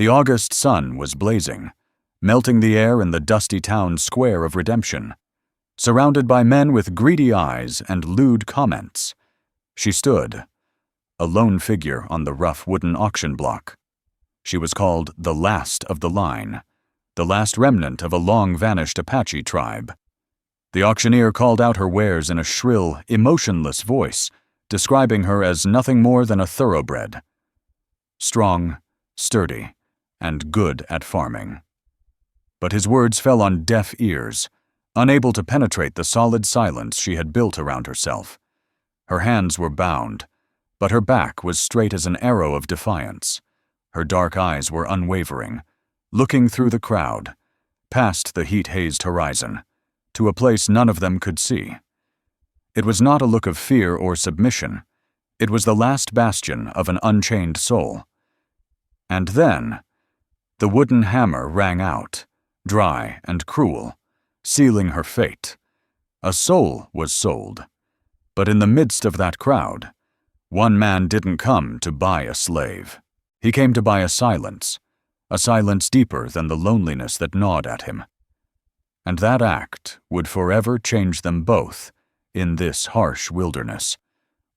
The August sun was blazing, melting the air in the dusty town square of Redemption. Surrounded by men with greedy eyes and lewd comments, she stood, a lone figure on the rough wooden auction block. She was called the last of the line, the last remnant of a long-vanished Apache tribe. The auctioneer called out her wares in a shrill, emotionless voice, describing her as nothing more than a thoroughbred. Strong, sturdy, and good at farming. But his words fell on deaf ears, unable to penetrate the solid silence she had built around herself. Her hands were bound, but her back was straight as an arrow of defiance. Her dark eyes were unwavering, looking through the crowd, past the heat-hazed horizon, to a place none of them could see. It was not a look of fear or submission. It was the last bastion of an unchained soul. And then, the wooden hammer rang out, dry and cruel, sealing her fate. A soul was sold. But in the midst of that crowd, one man didn't come to buy a slave. He came to buy a silence deeper than the loneliness that gnawed at him. And that act would forever change them both in this harsh wilderness,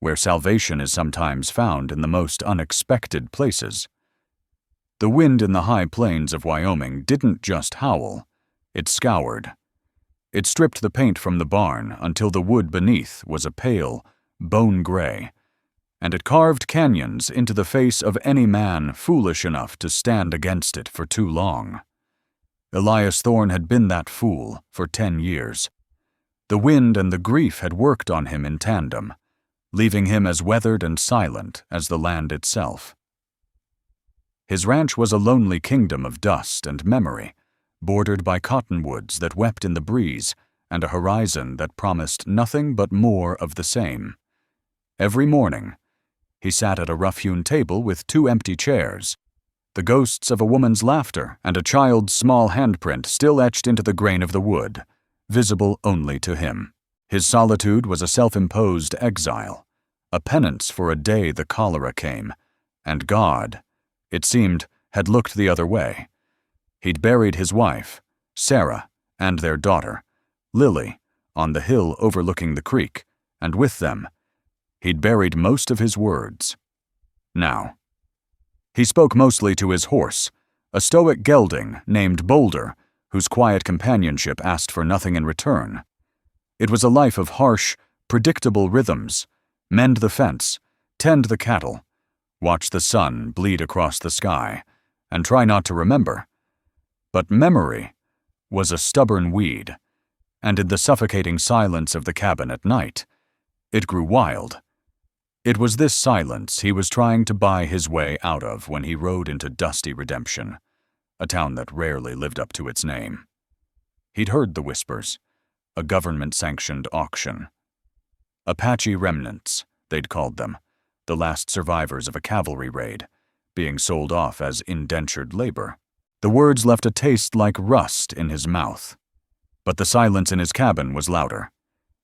where salvation is sometimes found in the most unexpected places. The wind in the high plains of Wyoming didn't just howl, it scoured. It stripped the paint from the barn until the wood beneath was a pale, bone gray, and it carved canyons into the face of any man foolish enough to stand against it for too long. Elias Thorne had been that fool for 10 years. The wind and the grief had worked on him in tandem, leaving him as weathered and silent as the land itself. His ranch was a lonely kingdom of dust and memory, bordered by cottonwoods that wept in the breeze and a horizon that promised nothing but more of the same. Every morning, he sat at a rough-hewn table with 2 empty chairs, the ghosts of a woman's laughter and a child's small handprint still etched into the grain of the wood, visible only to him. His solitude was a self-imposed exile, a penance for a day the cholera came, and God, it seemed, had looked the other way. He'd buried his wife, Sarah, and their daughter, Lily, on the hill overlooking the creek, and with them, he'd buried most of his words. Now, he spoke mostly to his horse, a stoic gelding named Boulder, whose quiet companionship asked for nothing in return. It was a life of harsh, predictable rhythms: mend the fence, tend the cattle, watch the sun bleed across the sky, and try not to remember. But memory was a stubborn weed, and in the suffocating silence of the cabin at night, it grew wild. It was this silence he was trying to buy his way out of when he rode into dusty Redemption, a town that rarely lived up to its name. He'd heard the whispers, a government-sanctioned auction. Apache remnants, they'd called them, the last survivors of a cavalry raid, being sold off as indentured labor. The words left a taste like rust in his mouth. But the silence in his cabin was louder.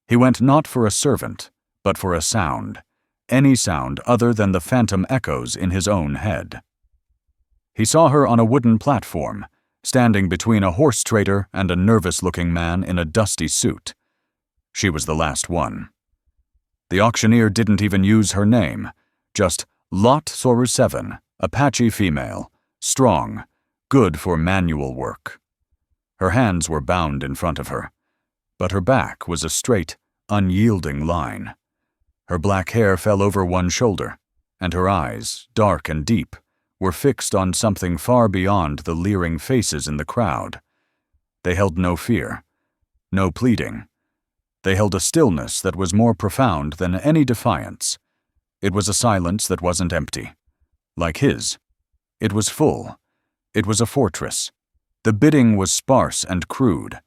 He went not for a servant, but for a sound, any sound other than the phantom echoes in his own head. He saw her on a wooden platform, standing between a horse trader and a nervous-looking man in a dusty suit. She was the last one. The auctioneer didn't even use her name, just Lot Soru 7, Apache female, strong, good for manual work. Her hands were bound in front of her, but her back was a straight, unyielding line. Her black hair fell over one shoulder, and her eyes, dark and deep, were fixed on something far beyond the leering faces in the crowd. They held no fear, no pleading. They held a stillness that was more profound than any defiance. It was a silence that wasn't empty. Like his, it was full. It was a fortress. The bidding was sparse and crude.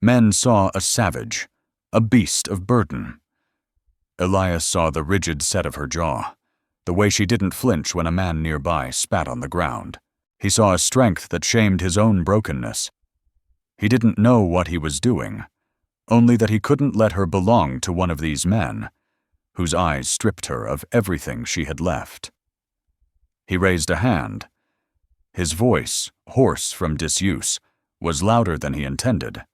Men saw a savage, a beast of burden. Elias saw the rigid set of her jaw, the way she didn't flinch when a man nearby spat on the ground. He saw a strength that shamed his own brokenness. He didn't know what he was doing, only that he couldn't let her belong to one of these men, whose eyes stripped her of everything she had left. He raised a hand, His voice, hoarse from disuse, was louder than he intended.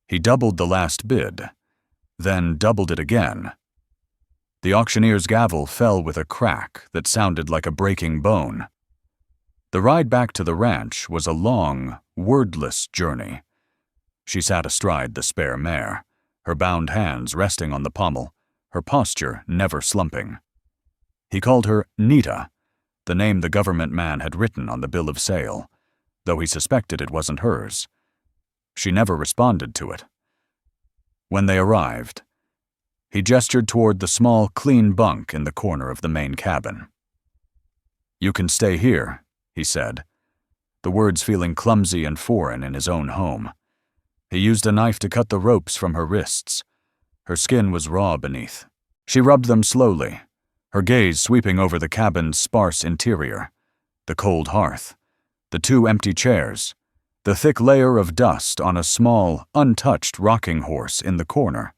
He doubled the last bid, then doubled it again. The auctioneer's gavel fell with a crack that sounded like a breaking bone. The ride back to the ranch was a long, wordless journey. She sat astride the spare mare, her bound hands resting on the pommel, her posture never slumping. He called her Nita, the name the government man had written on the bill of sale, though he suspected it wasn't hers. She never responded to it. When they arrived, he gestured toward the small, clean bunk in the corner of the main cabin. "You can stay here," he said, the words feeling clumsy and foreign in his own home. He used a knife to cut the ropes from her wrists. Her skin was raw beneath. She rubbed them slowly, her gaze sweeping over the cabin's sparse interior, the cold hearth, the 2 empty chairs, the thick layer of dust on a small, untouched rocking horse in the corner.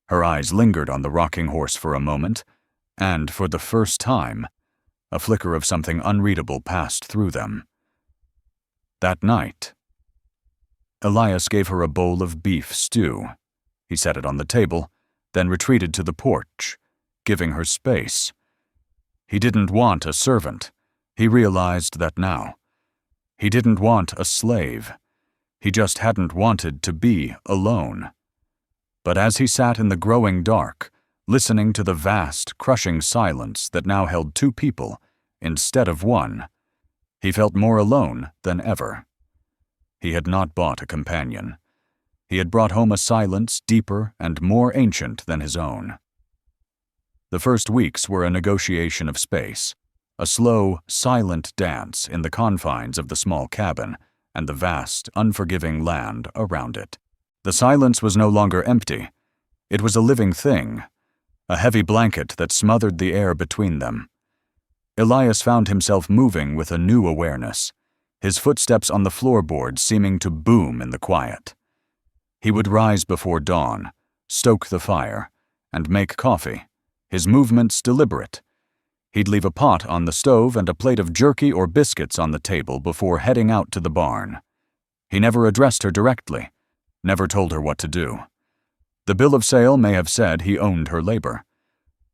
Her eyes lingered on the rocking horse for a moment, and for the first time, a flicker of something unreadable passed through them. That night, Elias gave her a bowl of beef stew. He set it on the table, then retreated to the porch, giving her space. He didn't want a servant. He realized that now. He didn't want a slave. He just hadn't wanted to be alone. But as he sat in the growing dark, listening to the vast, crushing silence that now held 2 people instead of 1, he felt more alone than ever. He had not bought a companion. He had brought home a silence deeper and more ancient than his own. The first weeks were a negotiation of space, a slow, silent dance in the confines of the small cabin and the vast, unforgiving land around it. The silence was no longer empty. It was a living thing, a heavy blanket that smothered the air between them. Elias found himself moving with a new awareness, his footsteps on the floorboards seeming to boom in the quiet. He would rise before dawn, stoke the fire, and make coffee, his movements deliberate. He'd leave a pot on the stove and a plate of jerky or biscuits on the table before heading out to the barn. He never addressed her directly, never told her what to do. The bill of sale may have said he owned her labor,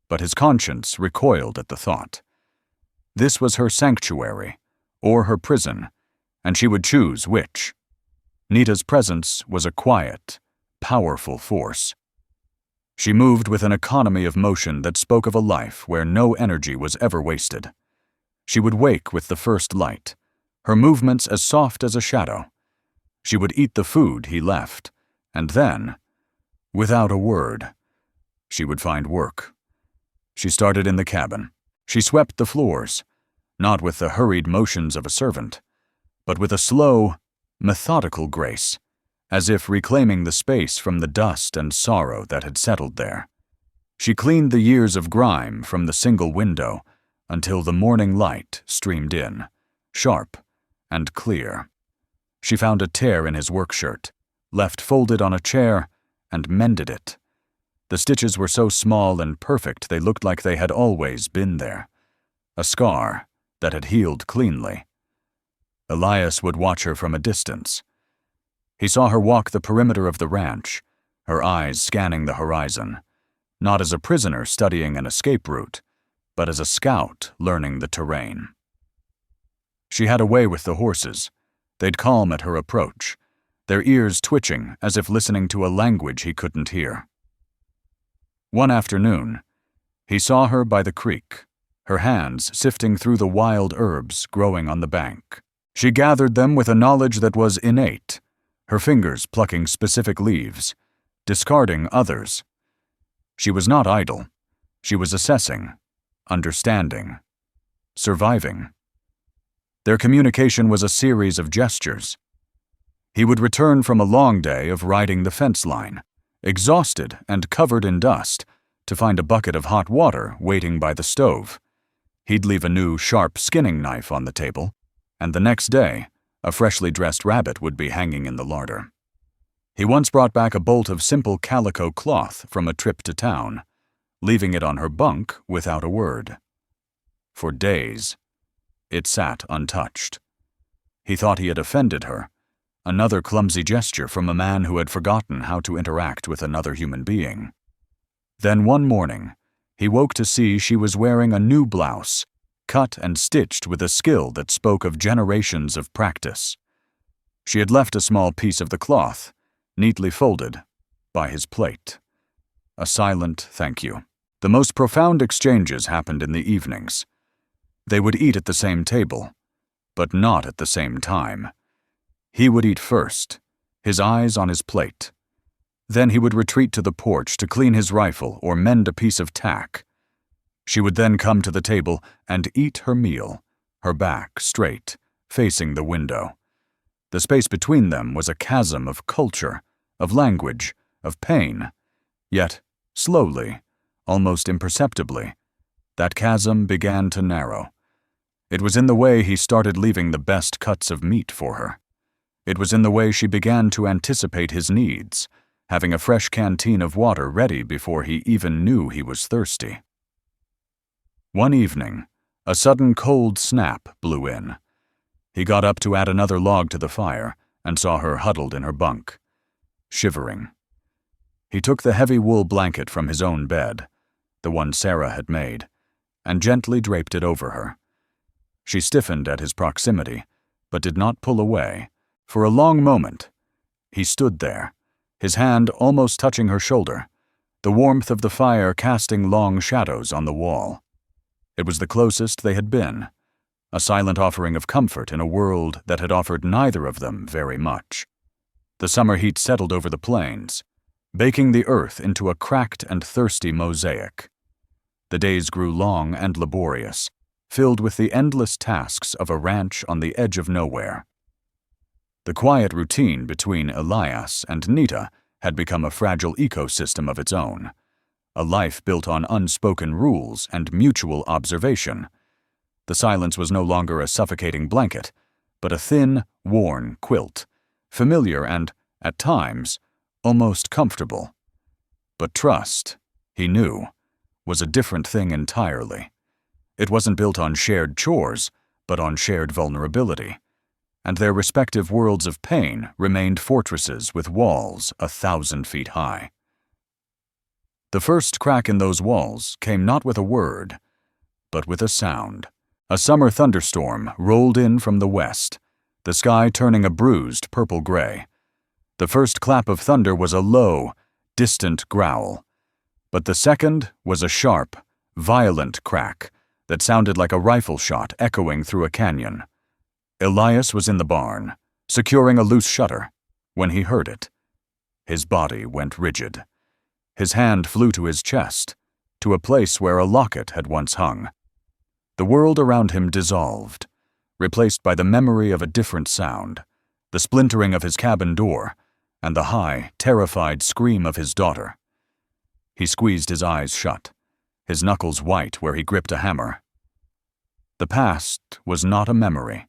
but his conscience recoiled at the thought. This was her sanctuary, or her prison, and she would choose which. Nita's presence was a quiet, powerful force. She moved with an economy of motion that spoke of a life where no energy was ever wasted. She would wake with the first light, her movements as soft as a shadow. She would eat the food he left, and then, without a word, she would find work. She started in the cabin. She swept the floors, not with the hurried motions of a servant, but with a slow, methodical grace, as if reclaiming the space from the dust and sorrow that had settled there. She cleaned the years of grime from the single window until the morning light streamed in, sharp and clear. She found a tear in his work shirt, left folded on a chair, and mended it. The stitches were so small and perfect they looked like they had always been there. A scar that had healed cleanly. Elias would watch her from a distance. He saw her walk the perimeter of the ranch, her eyes scanning the horizon, not as a prisoner studying an escape route, but as a scout learning the terrain. She had a way with the horses. They'd calm at her approach, their ears twitching as if listening to a language he couldn't hear. One afternoon, he saw her by the creek, her hands sifting through the wild herbs growing on the bank. She gathered them with a knowledge that was innate, her fingers plucking specific leaves, discarding others. She was not idle. She was assessing, understanding, surviving. Their communication was a series of gestures. He would return from a long day of riding the fence line, exhausted and covered in dust, to find a bucket of hot water waiting by the stove. He'd leave a new, sharp skinning knife on the table, and the next day, a freshly dressed rabbit would be hanging in the larder. He once brought back a bolt of simple calico cloth from a trip to town, leaving it on her bunk without a word. For days, it sat untouched. He thought he had offended her, another clumsy gesture from a man who had forgotten how to interact with another human being. Then one morning, he woke to see she was wearing a new blouse, cut and stitched with a skill that spoke of generations of practice. She had left a small piece of the cloth, neatly folded, by his plate. A silent thank you. The most profound exchanges happened in the evenings. They would eat at the same table, but not at the same time. He would eat first, his eyes on his plate. Then he would retreat to the porch to clean his rifle or mend a piece of tack. She would then come to the table and eat her meal, her back straight, facing the window. The space between them was a chasm of culture, of language, of pain. Yet, slowly, almost imperceptibly, that chasm began to narrow. It was in the way he started leaving the best cuts of meat for her. It was in the way she began to anticipate his needs, having a fresh canteen of water ready before he even knew he was thirsty. One evening, a sudden cold snap blew in. He got up to add another log to the fire and saw her huddled in her bunk, shivering. He took the heavy wool blanket from his own bed, the one Sarah had made, and gently draped it over her. She stiffened at his proximity, but did not pull away. For a long moment, he stood there, his hand almost touching her shoulder, the warmth of the fire casting long shadows on the wall. It was the closest they had been, a silent offering of comfort in a world that had offered neither of them very much. The summer heat settled over the plains, baking the earth into a cracked and thirsty mosaic. The days grew long and laborious, filled with the endless tasks of a ranch on the edge of nowhere. The quiet routine between Elias and Nita had become a fragile ecosystem of its own, a life built on unspoken rules and mutual observation. The silence was no longer a suffocating blanket, but a thin, worn quilt, familiar and, at times, almost comfortable. But trust, he knew, was a different thing entirely. It wasn't built on shared chores, but on shared vulnerability. And their respective worlds of pain remained fortresses with walls 1,000 feet high. The first crack in those walls came not with a word, but with a sound. A summer thunderstorm rolled in from the west, the sky turning a bruised purple-gray. The first clap of thunder was a low, distant growl, but the second was a sharp, violent crack that sounded like a rifle shot echoing through a canyon. Elias was in the barn, securing a loose shutter, when he heard it. His body went rigid. His hand flew to his chest, to a place where a locket had once hung. The world around him dissolved, replaced by the memory of a different sound, the splintering of his cabin door, and the high, terrified scream of his daughter. He squeezed his eyes shut, his knuckles white where he gripped a hammer. The past was not a memory.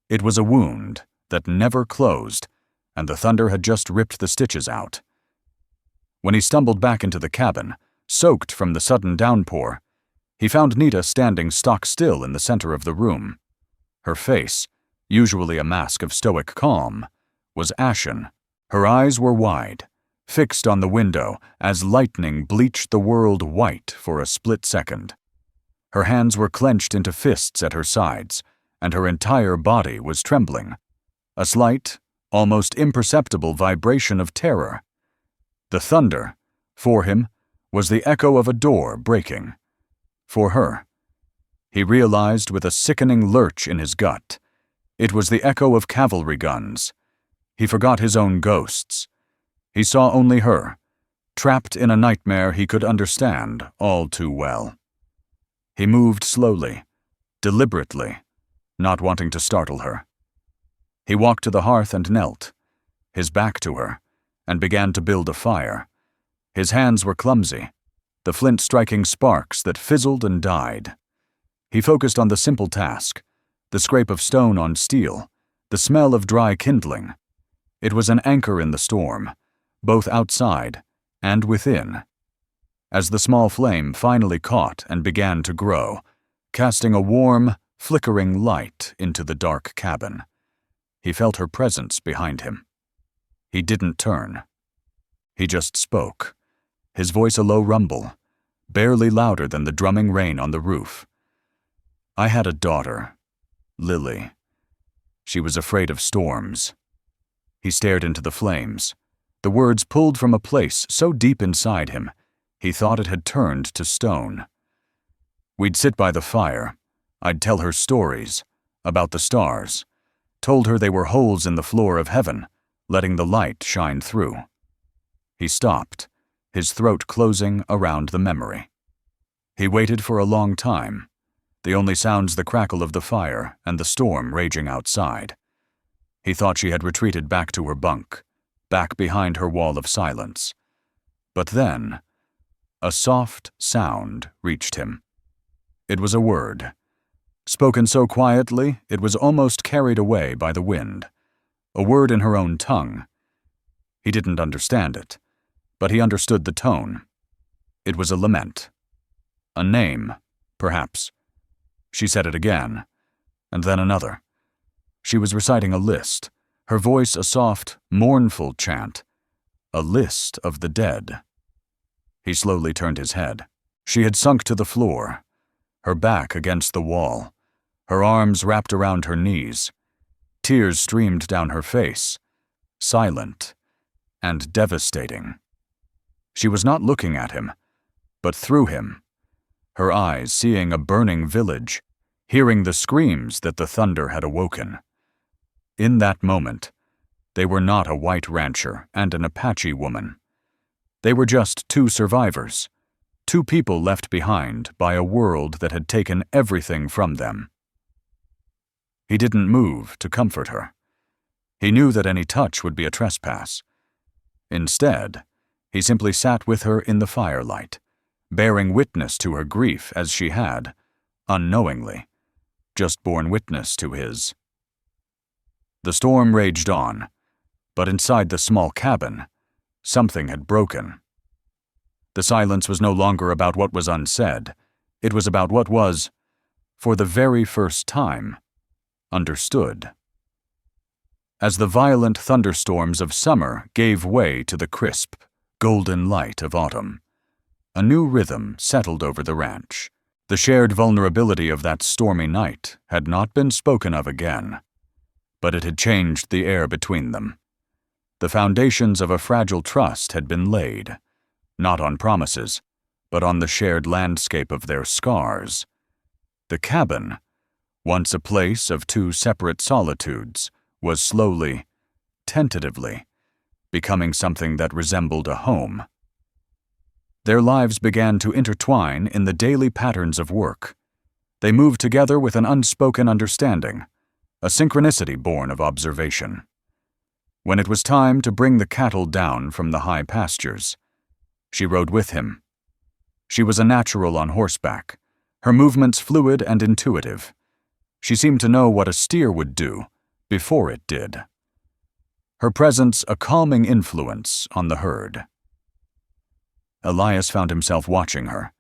It was a wound that never closed, and the thunder had just ripped the stitches out. When he stumbled back into the cabin, soaked from the sudden downpour, he found Nita standing stock still in the center of the room. Her face, usually a mask of stoic calm, was ashen. Her eyes were wide, fixed on the window as lightning bleached the world white for a split second. Her hands were clenched into fists at her sides, and her entire body was trembling, a slight, almost imperceptible vibration of terror. The thunder, for him, was the echo of a door breaking. For her, he realized with a sickening lurch in his gut, it was the echo of cavalry guns. He forgot his own ghosts. He saw only her, trapped in a nightmare he could understand all too well. He moved slowly, deliberately, not wanting to startle her. He walked to the hearth and knelt, his back to her, and began to build a fire. His hands were clumsy, the flint striking sparks that fizzled and died. He focused on the simple task, the scrape of stone on steel, the smell of dry kindling. It was an anchor in the storm, both outside and within. As the small flame finally caught and began to grow, casting a warm, flickering light into the dark cabin, He felt her presence behind him. He didn't turn. He just spoke, his voice a low rumble, barely louder than the drumming rain on the roof. I had a daughter, Lily. She was afraid of storms. He stared into the flames, the words pulled from a place so deep inside him, he thought it had turned to stone. We'd sit by the fire. I'd tell her stories about the stars, told her they were holes in the floor of heaven, letting the light shine through. He stopped, his throat closing around the memory. He waited for a long time, the only sounds the crackle of the fire and the storm raging outside. He thought she had retreated back to her bunk, back behind her wall of silence. But then, a soft sound reached him. It was a word, spoken so quietly it was almost carried away by the wind, a word in her own tongue. He didn't understand it, but he understood the tone. It was a lament. A name, perhaps. She said it again, and then another. She was reciting a list, her voice a soft, mournful chant. A list of the dead. He slowly turned his head. She had sunk to the floor, her back against the wall, her arms wrapped around her knees. Tears streamed down her face, silent and devastating. She was not looking at him, but through him, her eyes seeing a burning village, hearing the screams that the thunder had awoken. In that moment, they were not a white rancher and an Apache woman. They were just two survivors, two people left behind by a world that had taken everything from them. He didn't move to comfort her. He knew that any touch would be a trespass. Instead, he simply sat with her in the firelight, bearing witness to her grief as she had, unknowingly, just borne witness to his. The storm raged on, but inside the small cabin, something had broken. The silence was no longer about what was unsaid. It was about what was, for the very first time, understood. As the violent thunderstorms of summer gave way to the crisp, golden light of autumn, a new rhythm settled over the ranch. The shared vulnerability of that stormy night had not been spoken of again, but it had changed the air between them. The foundations of a fragile trust had been laid, not on promises, but on the shared landscape of their scars. The cabin, once a place of two separate solitudes, was slowly, tentatively, becoming something that resembled a home. Their lives began to intertwine in the daily patterns of work. They moved together with an unspoken understanding, a synchronicity born of observation. When it was time to bring the cattle down from the high pastures, she rode with him. She was a natural on horseback, her movements fluid and intuitive. She seemed to know what a steer would do before it did. Her presence a calming influence on the herd. Elias found himself watching her,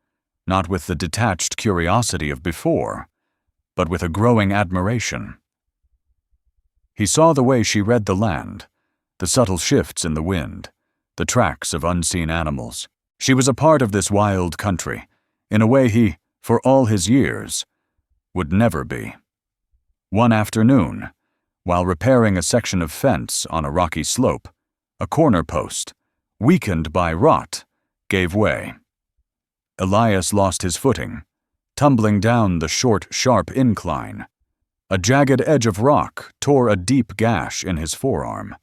not with the detached curiosity of before, but with a growing admiration. He saw the way she read the land, the subtle shifts in the wind, the tracks of unseen animals. She was a part of this wild country, in a way he, for all his years, would never be. One afternoon, while repairing a section of fence on a rocky slope, a corner post, weakened by rot, gave way. Elias lost his footing, tumbling down the short, sharp incline. A jagged edge of rock tore a deep gash in his forearm.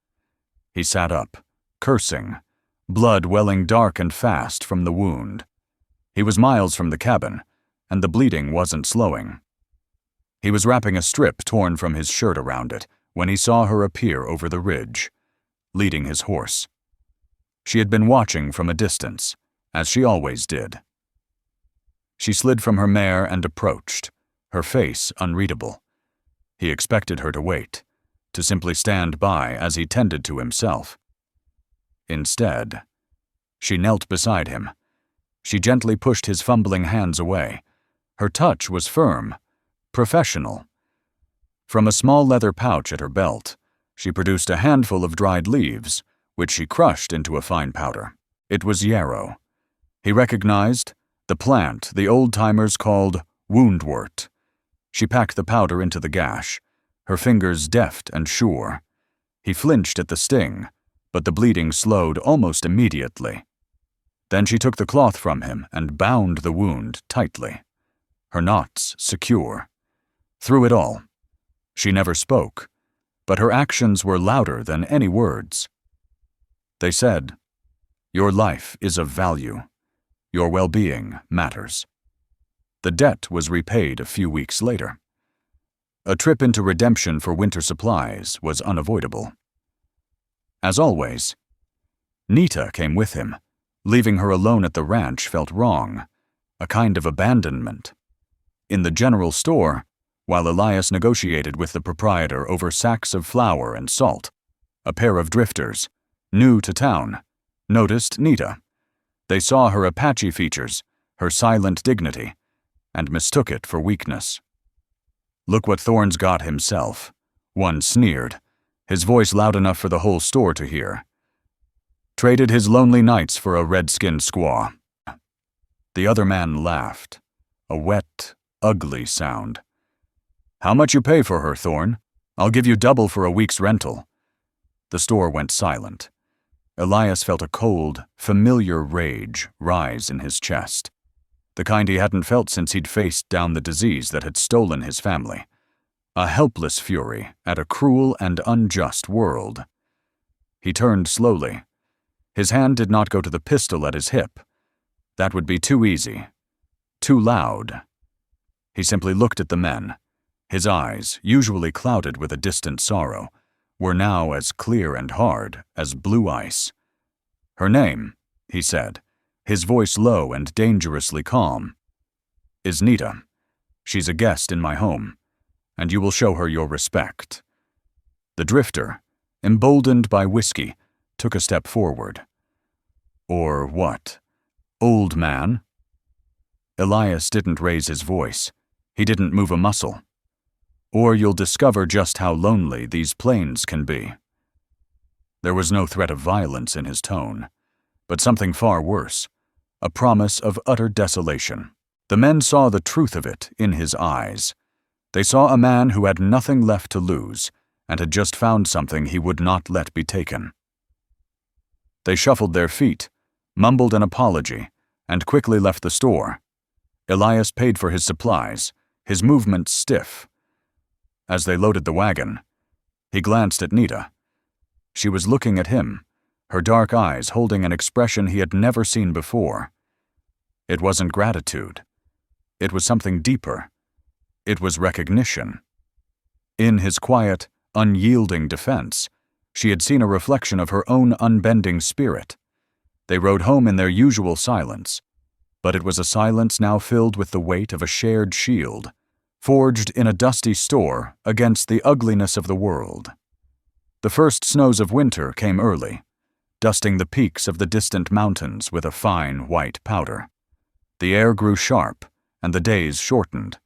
He sat up, cursing, blood welling dark and fast from the wound. He was miles from the cabin, and the bleeding wasn't slowing. He was wrapping a strip torn from his shirt around it when he saw her appear over the ridge, leading his horse. She had been watching from a distance, as she always did. She slid from her mare and approached, her face unreadable. He expected her to wait, to simply stand by as he tended to himself. Instead, she knelt beside him. She gently pushed his fumbling hands away. Her touch was firm, professional. From a small leather pouch at her belt, She produced a handful of dried leaves, which she crushed into a fine powder. It was yarrow. He recognized the plant the old-timers called woundwort. She packed the powder into the gash, her fingers deft and sure. He flinched at the sting, but the bleeding slowed almost immediately. Then she took the cloth from him and bound the wound tightly, her knots secure. Through it all, she never spoke, but her actions were louder than any words. They said, "Your life is of value. Your well-being matters." The debt was repaid a few weeks later. A trip into redemption for winter supplies was unavoidable. As always, Nita came with him. Leaving her alone at the ranch felt wrong, a kind of abandonment. In the general store, while Elias negotiated with the proprietor over sacks of flour and salt, a pair of drifters, new to town, noticed Nita. They saw her Apache features, her silent dignity, and mistook it for weakness. "Look what Thorne's got himself," one sneered, his voice loud enough for the whole store to hear. "Traded his lonely nights for a red-skinned squaw." The other man laughed, a wet, ugly sound. "How much you pay for her, Thorne? I'll give you double for a week's rental." The store went silent. Elias felt a cold, familiar rage rise in his chest, the kind he hadn't felt since he'd faced down the disease that had stolen his family. A helpless fury at a cruel and unjust world. He turned slowly. His hand did not go to the pistol at his hip. That would be too easy, too loud. He simply looked at the men. His eyes, usually clouded with a distant sorrow, were now as clear and hard as blue ice. "Her name," he said, his voice low and dangerously calm, "is Nita. She's a guest in my home, and you will show her your respect." The drifter, emboldened by whiskey, took a step forward. "Or what? Old man?" Elias didn't raise his voice. He didn't move a muscle. "Or you'll discover just how lonely these plains can be." There was no threat of violence in his tone, but something far worse, a promise of utter desolation. The men saw the truth of it in his eyes. They saw a man who had nothing left to lose and had just found something he would not let be taken. They shuffled their feet, mumbled an apology, and quickly left the store. Elias paid for his supplies, his movements stiff. As they loaded the wagon, he glanced at Nita. She was looking at him, her dark eyes holding an expression he had never seen before. It wasn't gratitude. It was something deeper. It was recognition. In his quiet, unyielding defense, she had seen a reflection of her own unbending spirit. They rode home in their usual silence, but it was a silence now filled with the weight of a shared shield, forged in a dusty store against the ugliness of the world. The first snows of winter came early, dusting the peaks of the distant mountains with a fine white powder. The air grew sharp, and the days shortened,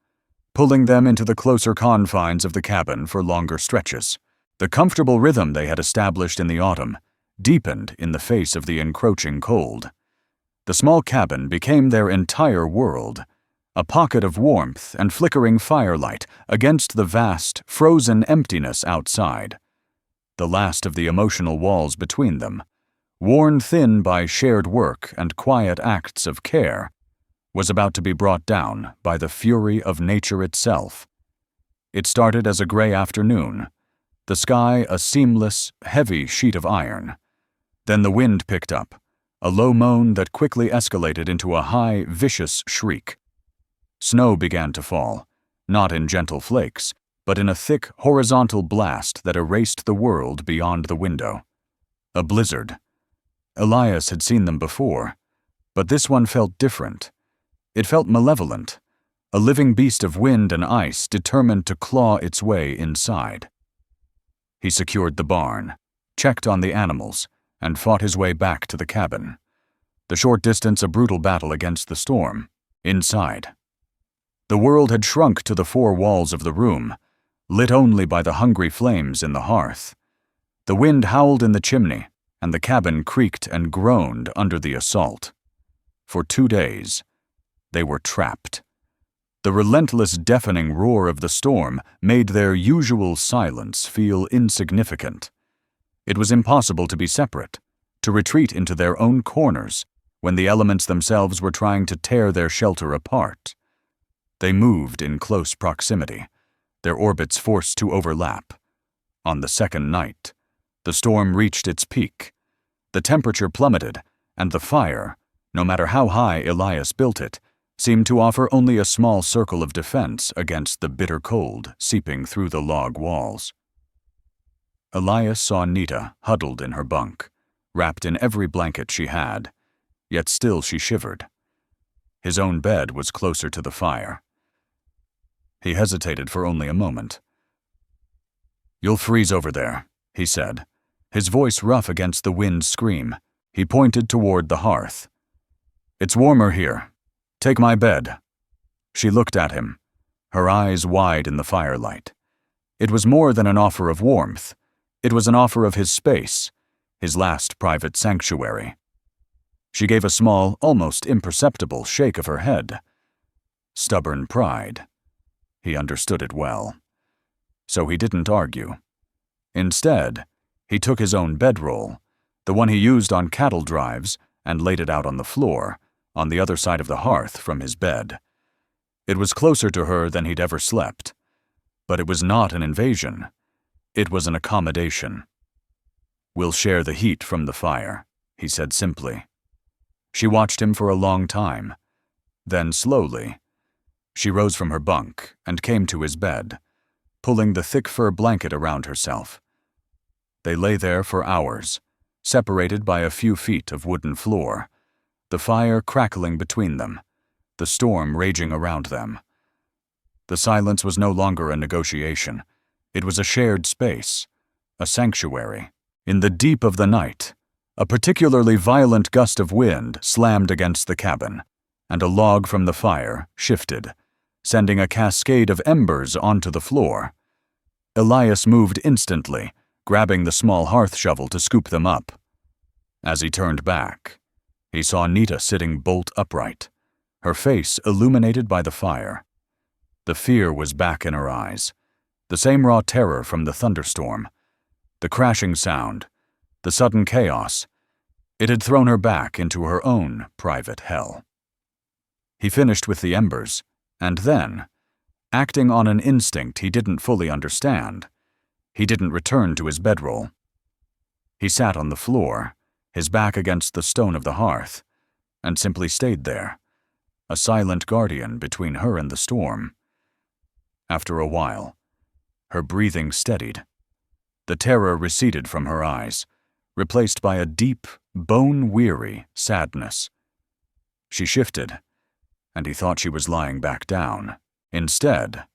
pulling them into the closer confines of the cabin for longer stretches. The comfortable rhythm they had established in the autumn deepened in the face of the encroaching cold. The small cabin became their entire world, a pocket of warmth and flickering firelight against the vast, frozen emptiness outside. The last of the emotional walls between them, worn thin by shared work and quiet acts of care, was about to be brought down by the fury of nature itself. It started as a gray afternoon, the sky a seamless, heavy sheet of iron. Then the wind picked up, a low moan that quickly escalated into a high, vicious shriek. Snow began to fall, not in gentle flakes, but in a thick, horizontal blast that erased the world beyond the window. A blizzard. Elias had seen them before, but this one felt different. It felt malevolent, a living beast of wind and ice determined to claw its way inside. He secured the barn, checked on the animals, and fought his way back to the cabin. The short distance a brutal battle against the storm. Inside. The world had shrunk to the four walls of the room, lit only by the hungry flames in the hearth. The wind howled in the chimney, and the cabin creaked and groaned under the assault. For 2 days, they were trapped. The relentless, deafening roar of the storm made their usual silence feel insignificant. It was impossible to be separate, to retreat into their own corners when the elements themselves were trying to tear their shelter apart. They moved in close proximity, their orbits forced to overlap. On the second night, the storm reached its peak. The temperature plummeted, and the fire, no matter how high Elias built it, seemed to offer only a small circle of defense against the bitter cold seeping through the log walls. Elias saw Nita huddled in her bunk, wrapped in every blanket she had, yet still she shivered. His own bed was closer to the fire. He hesitated for only a moment. "You'll freeze over there," he said, his voice rough against the wind's scream. He pointed toward the hearth. "It's warmer here. Take my bed." She looked at him, her eyes wide in the firelight. It was more than an offer of warmth. It was an offer of his space, his last private sanctuary. She gave a small, almost imperceptible shake of her head. Stubborn pride. He understood it well. So he didn't argue. Instead, he took his own bedroll, the one he used on cattle drives, and laid it out on the floor, on the other side of the hearth from his bed. It was closer to her than he'd ever slept. But it was not an invasion. It was an accommodation. "We'll share the heat from the fire," he said simply. She watched him for a long time. Then slowly, she rose from her bunk and came to his bed, pulling the thick fur blanket around herself. They lay there for hours, separated by a few feet of wooden floor, the fire crackling between them, the storm raging around them. The silence was no longer a negotiation. It was a shared space, a sanctuary. In the deep of the night, a particularly violent gust of wind slammed against the cabin, and a log from the fire shifted, sending a cascade of embers onto the floor. Elias moved instantly, grabbing the small hearth shovel to scoop them up. As he turned back, he saw Nita sitting bolt upright, her face illuminated by the fire. The fear was back in her eyes, the same raw terror from the thunderstorm, the crashing sound, the sudden chaos. It had thrown her back into her own private hell. He finished with the embers, and then, acting on an instinct he didn't fully understand, he didn't return to his bedroll. He sat on the floor, his back against the stone of the hearth, and simply stayed there, a silent guardian between her and the storm. After a while, her breathing steadied. The terror receded from her eyes, replaced by a deep, bone-weary sadness. She shifted, and he thought she was lying back down. Instead,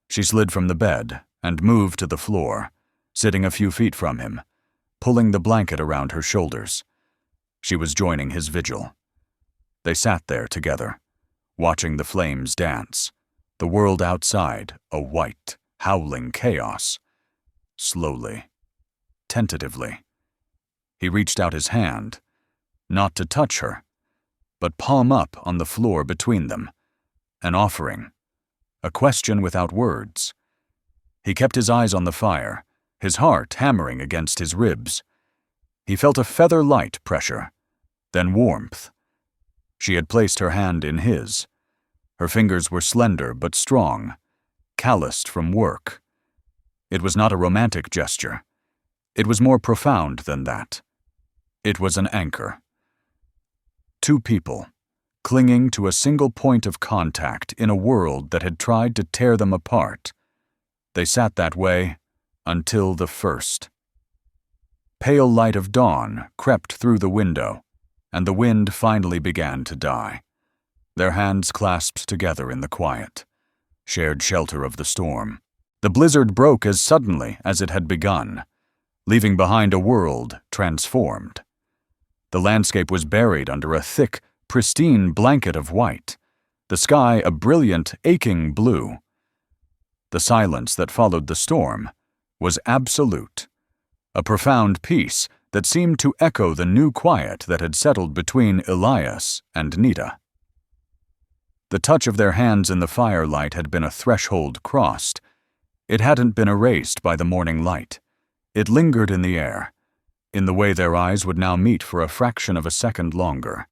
she slid from the bed and moved to the floor, sitting a few feet from him, pulling the blanket around her shoulders. She was joining his vigil. They sat there together, watching the flames dance, the world outside a white, howling chaos. Slowly, tentatively, he reached out his hand, not to touch her, but palm up on the floor between them, an offering, a question without words. He kept his eyes on the fire, his heart hammering against his ribs. He felt a feather-light pressure, then warmth. She had placed her hand in his. Her fingers were slender but strong, calloused from work. It was not a romantic gesture. It was more profound than that. It was an anchor. Two people, clinging to a single point of contact in a world that had tried to tear them apart. They sat that way until the first. Pale light of dawn crept through the window, and the wind finally began to die. Their hands clasped together in the quiet, shared shelter of the storm. The blizzard broke as suddenly as it had begun, leaving behind a world transformed. The landscape was buried under a thick, pristine blanket of white, the sky a brilliant, aching blue. The silence that followed the storm was absolute, a profound peace that seemed to echo the new quiet that had settled between Elias and Nita. The touch of their hands in the firelight had been a threshold crossed. It hadn't been erased by the morning light. It lingered in the air, in the way their eyes would now meet for a fraction of a second longer,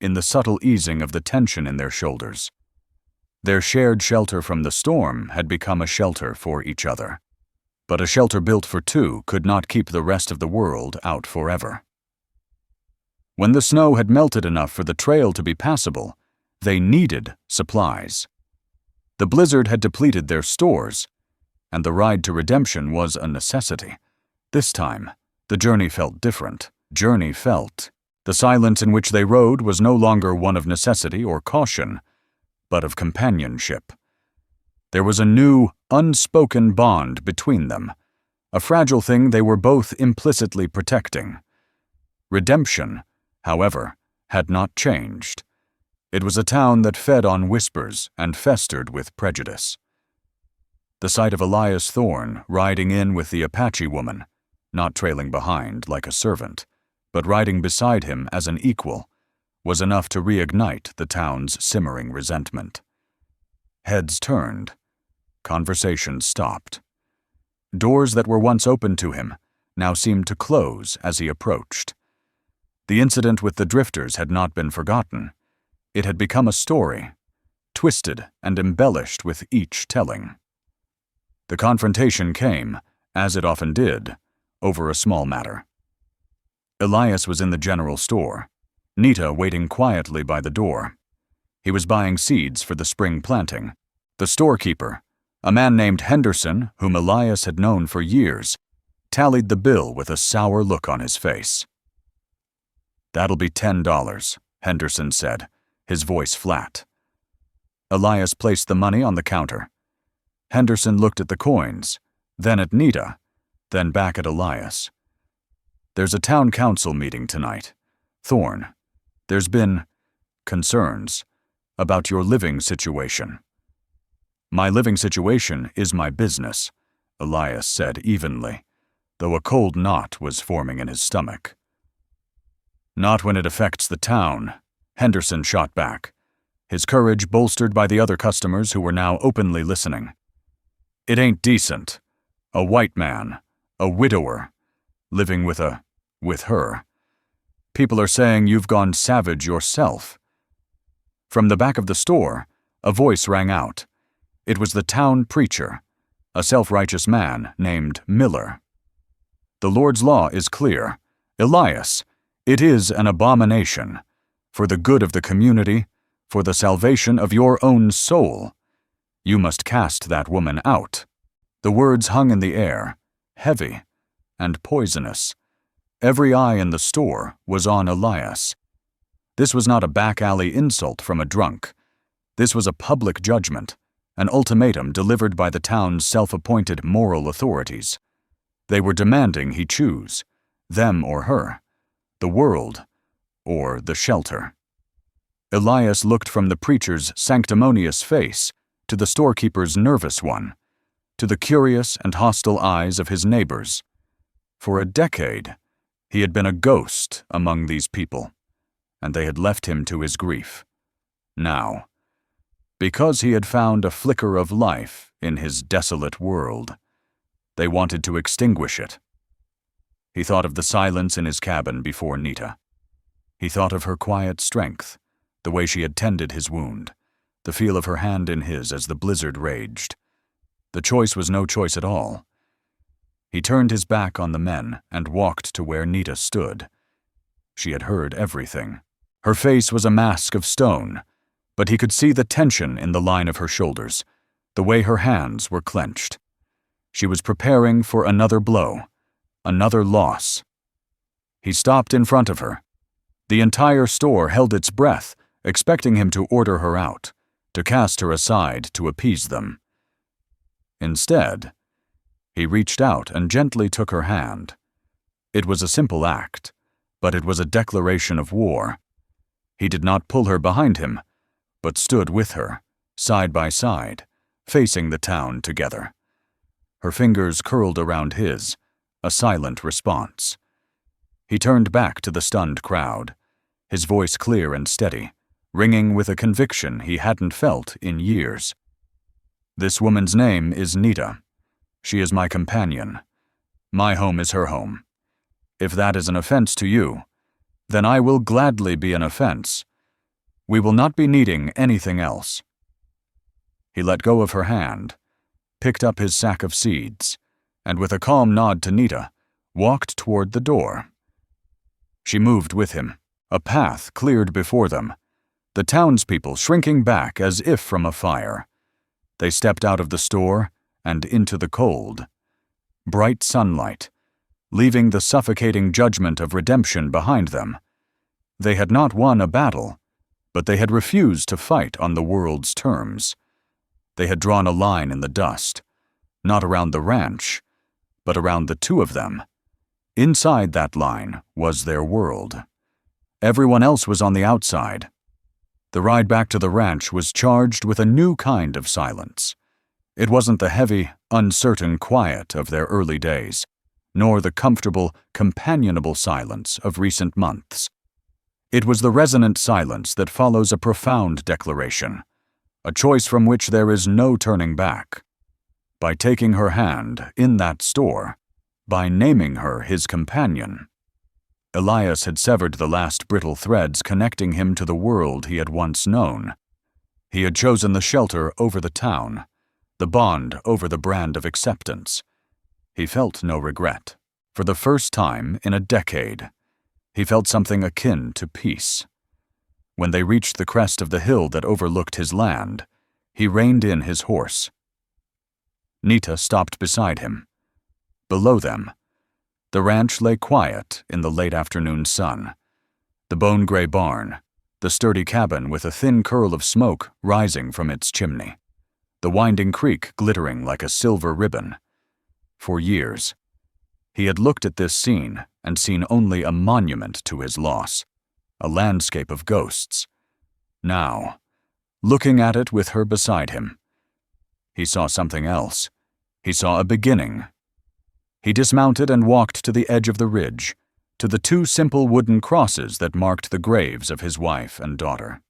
in the subtle easing of the tension in their shoulders. Their shared shelter from the storm had become a shelter for each other. But a shelter built for two could not keep the rest of the world out forever. When the snow had melted enough for the trail to be passable, they needed supplies. The blizzard had depleted their stores, and the ride to redemption was a necessity. This time, the journey felt different. The silence in which they rode was no longer one of necessity or caution, but of companionship. There was a new, unspoken bond between them, a fragile thing they were both implicitly protecting. Redemption, however, had not changed. It was a town that fed on whispers and festered with prejudice. The sight of Elias Thorne riding in with the Apache woman, not trailing behind like a servant, but riding beside him as an equal, was enough to reignite the town's simmering resentment. Heads turned. Conversation stopped. Doors that were once open to him now seemed to close as he approached. The incident with the drifters had not been forgotten. It had become a story, twisted and embellished with each telling. The confrontation came, as it often did, over a small matter. Elias was in the general store, Nita waiting quietly by the door. He was buying seeds for the spring planting. The storekeeper, a man named Henderson, whom Elias had known for years, tallied the bill with a sour look on his face. "That'll be $10, Henderson said, his voice flat. Elias placed the money on the counter. Henderson looked at the coins, then at Nita, then back at Elias. "There's a town council meeting tonight. Thorne, there's been concerns about your living situation." "My living situation is my business," Elias said evenly, though a cold knot was forming in his stomach. "Not when it affects the town," Henderson shot back, his courage bolstered by the other customers who were now openly listening. "It ain't decent. A white man, a widower, living with her. People are saying you've gone savage yourself." From the back of the store, a voice rang out. It was the town preacher, a self-righteous man named Miller. "The Lord's law is clear. Elias, it is an abomination. For the good of the community, for the salvation of your own soul, you must cast that woman out." The words hung in the air, heavy and poisonous. Every eye in the store was on Elias. This was not a back-alley insult from a drunk. This was a public judgment, an ultimatum delivered by the town's self-appointed moral authorities. They were demanding he choose, them or her, the world or the shelter. Elias looked from the preacher's sanctimonious face to the storekeeper's nervous one, to the curious and hostile eyes of his neighbors. For a decade, he had been a ghost among these people, and they had left him to his grief. Now, because he had found a flicker of life in his desolate world, they wanted to extinguish it. He thought of the silence in his cabin before Nita. He thought of her quiet strength, the way she had tended his wound, the feel of her hand in his as the blizzard raged. The choice was no choice at all. He turned his back on the men and walked to where Nita stood. She had heard everything. Her face was a mask of stone, but he could see the tension in the line of her shoulders, the way her hands were clenched. She was preparing for another blow, another loss. He stopped in front of her. The entire store held its breath, expecting him to order her out, to cast her aside to appease them. Instead, he reached out and gently took her hand. It was a simple act, but it was a declaration of war. He did not pull her behind him, but stood with her, side by side, facing the town together. Her fingers curled around his, a silent response. He turned back to the stunned crowd, his voice clear and steady, ringing with a conviction he hadn't felt in years. "This woman's name is Nita. She is my companion. My home is her home. If that is an offense to you, then I will gladly be an offense. We will not be needing anything else." He let go of her hand, picked up his sack of seeds, and with a calm nod to Nita, walked toward the door. She moved with him, a path cleared before them, the townspeople shrinking back as if from a fire. They stepped out of the store and into the cold. Bright sunlight, leaving the suffocating judgment of redemption behind them. They had not won a battle, but they had refused to fight on the world's terms. They had drawn a line in the dust, not around the ranch, but around the two of them. Inside that line was their world. Everyone else was on the outside. The ride back to the ranch was charged with a new kind of silence. It wasn't the heavy, uncertain quiet of their early days, nor the comfortable, companionable silence of recent months. It was the resonant silence that follows a profound declaration, a choice from which there is no turning back. By taking her hand in that store, by naming her his companion, Elias had severed the last brittle threads connecting him to the world he had once known. He had chosen the shelter over the town, the bond over the brand of acceptance. He felt no regret. For the first time in a decade, he felt something akin to peace. When they reached the crest of the hill that overlooked his land, he reined in his horse. Nita stopped beside him. Below them, the ranch lay quiet in the late afternoon sun. The bone-gray barn, the sturdy cabin with a thin curl of smoke rising from its chimney, the winding creek glittering like a silver ribbon. For years, he had looked at this scene and seen only a monument to his loss, a landscape of ghosts. Now, looking at it with her beside him, he saw something else. He saw a beginning. He dismounted and walked to the edge of the ridge, to the two simple wooden crosses that marked the graves of his wife and daughter.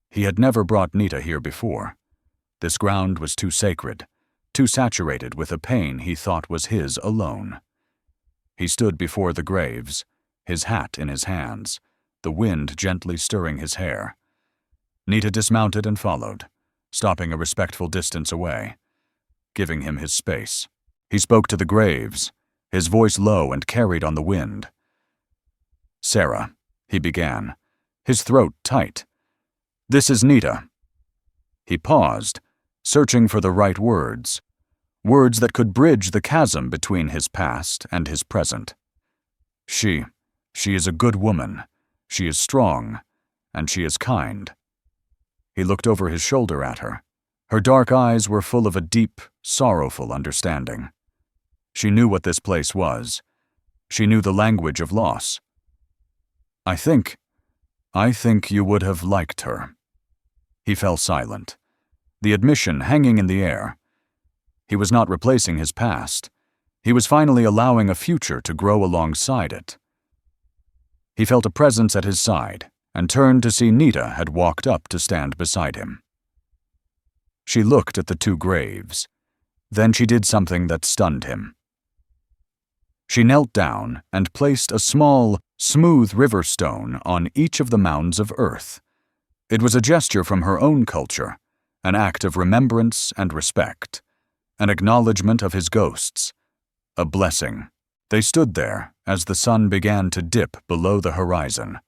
He had never brought Nita here before. This ground was too sacred, too saturated with a pain he thought was his alone. He stood before the graves, his hat in his hands, the wind gently stirring his hair. Nita dismounted and followed, stopping a respectful distance away, giving him his space. He spoke to the graves, his voice low and carried on the wind. "Sarah," he began, his throat tight. "This is Nita." He paused, searching for the right words that could bridge the chasm between his past and his present. She is a good woman. She is strong, and she is kind." He looked over his shoulder at her. Her dark eyes were full of a deep, sorrowful understanding. She knew what this place was. She knew the language of loss. I think you would have liked her." He fell silent, the admission hanging in the air. He was not replacing his past. He was finally allowing a future to grow alongside it. He felt a presence at his side and turned to see Nita had walked up to stand beside him. She looked at the two graves. Then she did something that stunned him. She knelt down and placed a small, smooth river stone on each of the mounds of earth. It was a gesture from her own culture, an act of remembrance and respect, an acknowledgement of his ghosts, a blessing. They stood there as the sun began to dip below the horizon,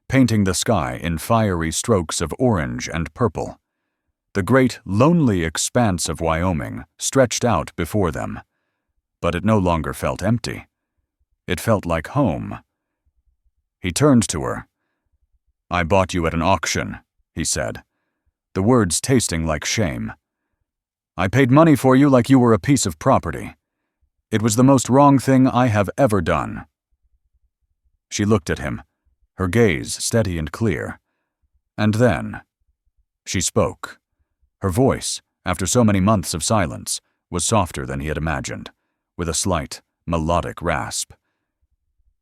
painting the sky in fiery strokes of orange and purple. The great, lonely expanse of Wyoming stretched out before them, but it no longer felt empty. It felt like home. He turned to her. "I bought you at an auction," he said, the words tasting like shame. "I paid money for you like you were a piece of property. It was the most wrong thing I have ever done." She looked at him, her gaze steady and clear. And then she spoke. Her voice, after so many months of silence, was softer than he had imagined, with a slight, melodic rasp.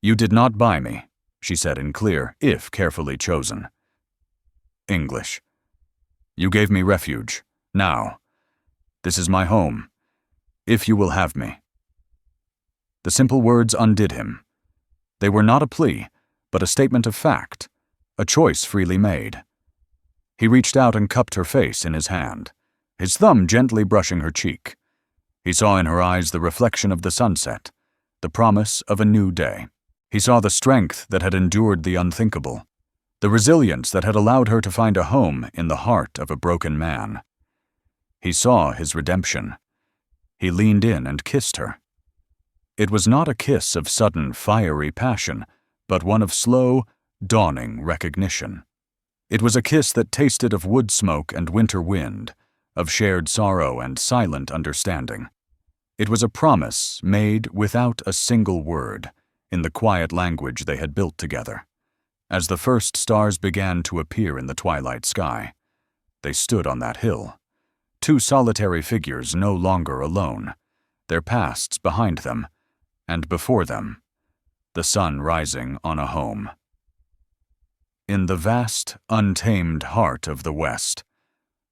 "You did not buy me," she said in clear, if carefully chosen, English. "You gave me refuge. Now, this is my home, if you will have me." The simple words undid him. They were not a plea, but a statement of fact, a choice freely made. He reached out and cupped her face in his hand, his thumb gently brushing her cheek. He saw in her eyes the reflection of the sunset, the promise of a new day. He saw the strength that had endured the unthinkable, the resilience that had allowed her to find a home in the heart of a broken man. He saw his redemption. He leaned in and kissed her. It was not a kiss of sudden, fiery passion, but one of slow, dawning recognition. It was a kiss that tasted of wood smoke and winter wind, of shared sorrow and silent understanding. It was a promise made without a single word, in the quiet language they had built together. As the first stars began to appear in the twilight sky, they stood on that hill, two solitary figures no longer alone, their pasts behind them, and before them, the sun rising on a home. In the vast, untamed heart of the West,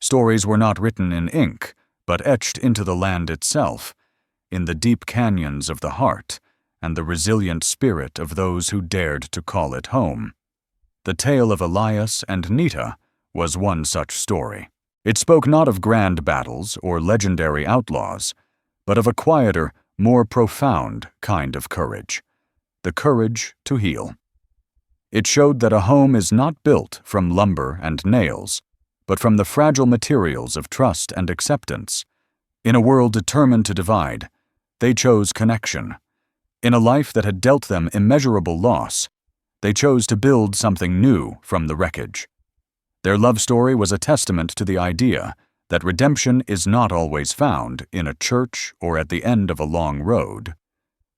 stories were not written in ink, but etched into the land itself, in the deep canyons of the heart and the resilient spirit of those who dared to call it home. The tale of Elias and Nita was one such story. It spoke not of grand battles or legendary outlaws, but of a quieter, more profound kind of courage, the courage to heal. It showed that a home is not built from lumber and nails, but from the fragile materials of trust and acceptance. In a world determined to divide, they chose connection. In a life that had dealt them immeasurable loss, they chose to build something new from the wreckage. Their love story was a testament to the idea that redemption is not always found in a church or at the end of a long road,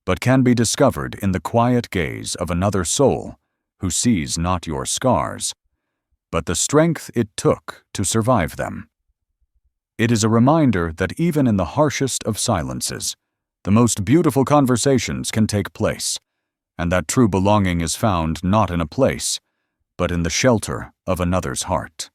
but can be discovered in the quiet gaze of another soul who sees not your scars, but the strength it took to survive them. It is a reminder that even in the harshest of silences, the most beautiful conversations can take place, and that true belonging is found not in a place, but in the shelter of another's heart.